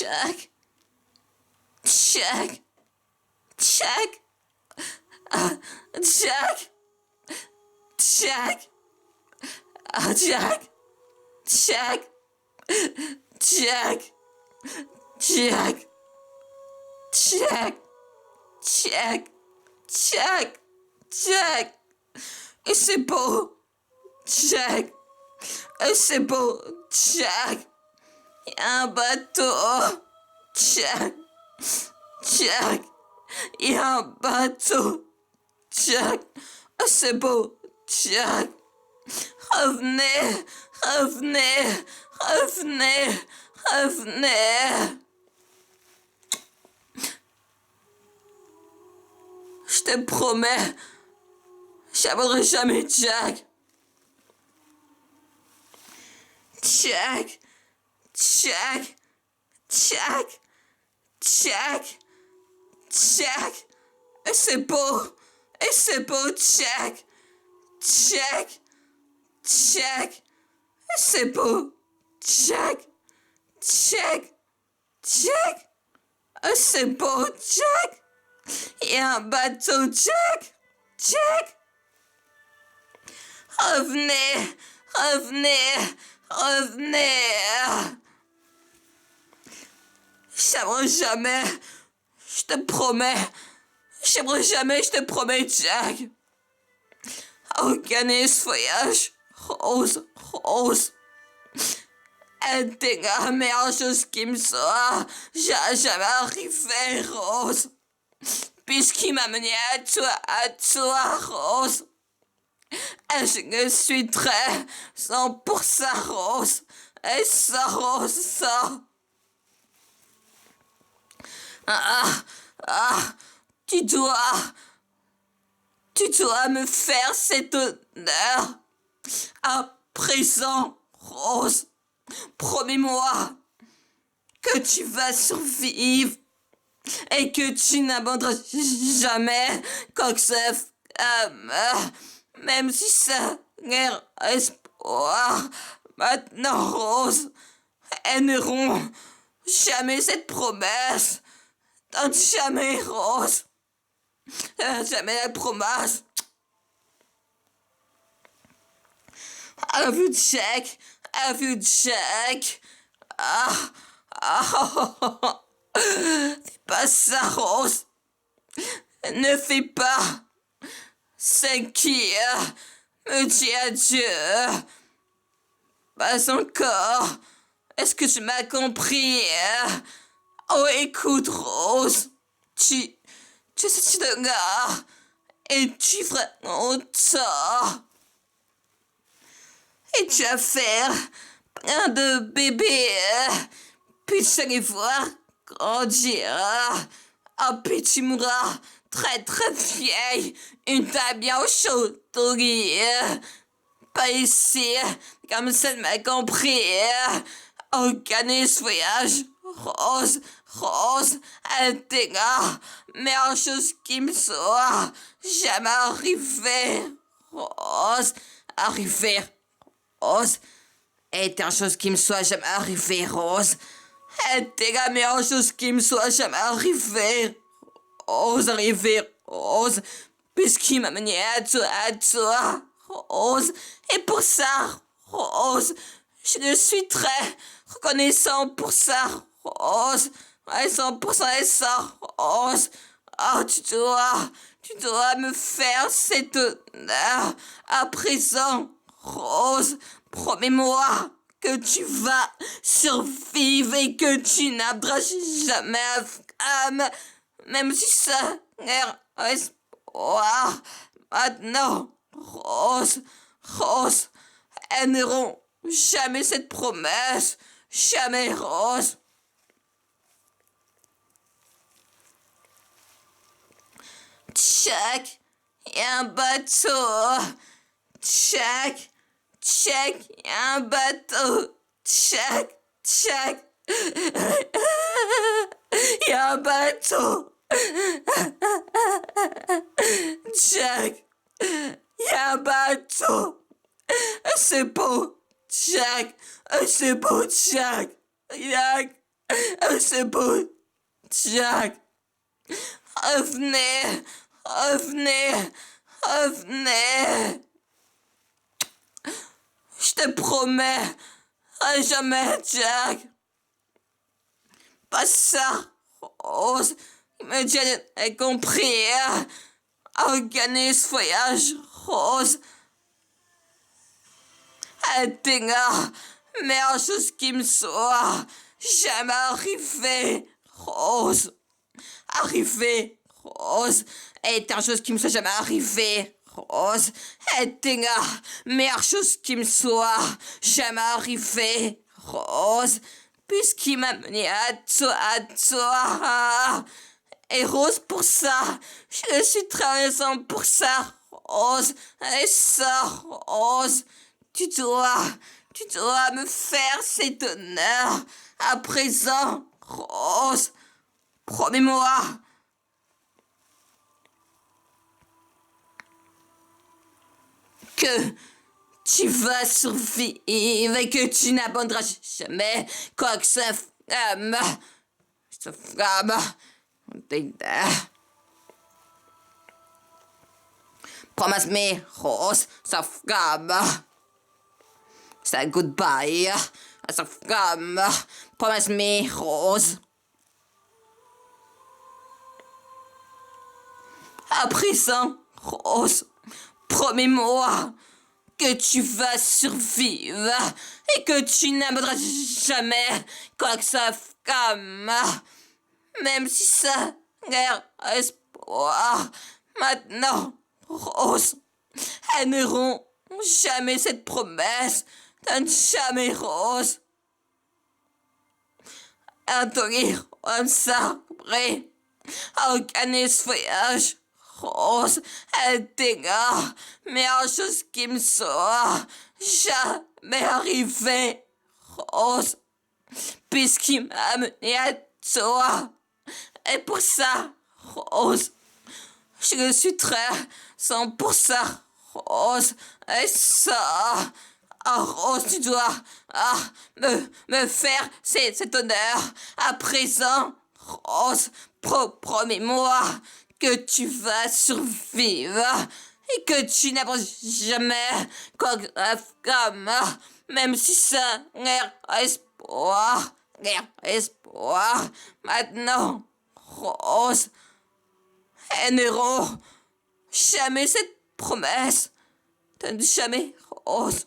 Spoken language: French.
Check. Check. Check. Check. Check. Check. Check. Check. Check. Check. Check. Check. Check. Et c'est beau. Check. Et c'est beau. Check. Il y a un bateau. Check. Check. Il y a un bateau. Check. Et c'est beau. Check. Revenez. Revenez. Revenez. Revenez. Je te promets, j'abandonnerai jamais Jack. Jack. Jack. Jack. Jack. Jack. Et c'est beau. Et c'est beau, Jack. Jack. Jack. Et c'est beau. Jack. Jack. Jack. Et c'est beau, Jack. Il y a un bateau, Jack. Jack. Revenez. Revenez. Revenez. J'aimerais jamais. Je te promets. J'aimerais jamais, je te promets, Jack. Organiser ce voyage. Rose. Rose. Était la meilleure chose qui me soit jamais arrivé, Rose. Puisqu'il m'a mené à toi, Rose. Et je ne suis très 100% Rose. Et ça, Rose, ça. Tu dois me faire cet honneur. À présent, Rose. Promets-moi que tu vas survivre et que tu n'abandonneras jamais Coxef. Même si ça n'est espoir. Maintenant, Rose, elles n'auront jamais cette promesse. Donne jamais, Rose. Jamais la promesse. I love you, Jack. I love you, Jack. Fais pas ça, Rose. Ne fais pas. C'est qui me dit adieu. Pas encore. Est-ce que tu m'as compris? Oh, écoute, Rose. Tu es ce gars. Et tu feras tort. Et tu vas faire plein de bébés. Puis tu vas les voir grandir. Puis tu mourras très très vieille. Une taille bien au chaud au lit. Pas ici. Comme ça, tu m'as compris. Organise ce voyage. Rose. Rose. Elle était là. Meilleure chose qui me soit jamais arrivée. Rose. Arriver. Rose. Était une chose qui me soit jamais arrivée, Rose. Était la meilleure chose qui me soit jamais arrivée. Rose, arriver, Rose. Puisqu'il m'a mené à toi, Rose. Et pour ça, Rose, je ne suis très reconnaissant pour ça, Rose. Ouais, 100% et ça, Rose. Oh, tu dois me faire cet honneur à présent, Rose. Promets-moi que tu vas survivre et que tu n'abandonneras jamais même si ça n'est espoir. Maintenant, Rose, elles n'auront jamais cette promesse. Jamais, Rose. Check, il y a un bateau. Check, il y a un bateau. Check. Il y a un bateau. Jack, il y a un bateau. C'est beau, Jack. C'est beau, Jack. Jack. C'est beau, Jack. Revenez, revenez, revenez. Je te promets, à jamais, Jack. Pas ça, Rose. Immédiatement compris. Organise voyage, Rose. Dinga, meilleure chose qui me soit jamais arrivé, Rose. Arrivé, Rose. Et ta chose qui me soit jamais arrivé, Rose. Dinga, meilleure chose qui me soit jamais arrivé, Rose. Puisqu'il m'a mené à toi. Et Rose, pour ça, je suis très reconnaissant pour ça, Rose. Et ça, Rose. Tu dois me faire cet honneur. À présent, Rose, promets-moi que tu vas survivre et que tu n'abandonneras jamais quoi que ce femme. Promise-me, Rose, sa femme. Say goodbye. Sa femme. Promise-me, Rose. À présent, Rose, promets-moi que tu vas survivre et que tu n'abandonneras jamais quoi que sa femme. Même si ça l'air espoir. Maintenant, Rose, elles n'auront jamais cette promesse. Jamais, Rose. Attendez, comme ça, après, organise voyage. Rose, elle dégage, meilleure chose qui me soit jamais arrivé. Rose, puisqu'il m'a amené à toi. Et pour ça, Rose, je suis très 100% Rose. Et ça, Rose, tu dois me faire cet honneur. À présent, Rose, promets-moi que tu vas survivre et que tu n'abandonnes jamais comme même si ça l'air espoir. Maintenant, Rose, elles n'auront jamais cette promesse. Jamais, Rose.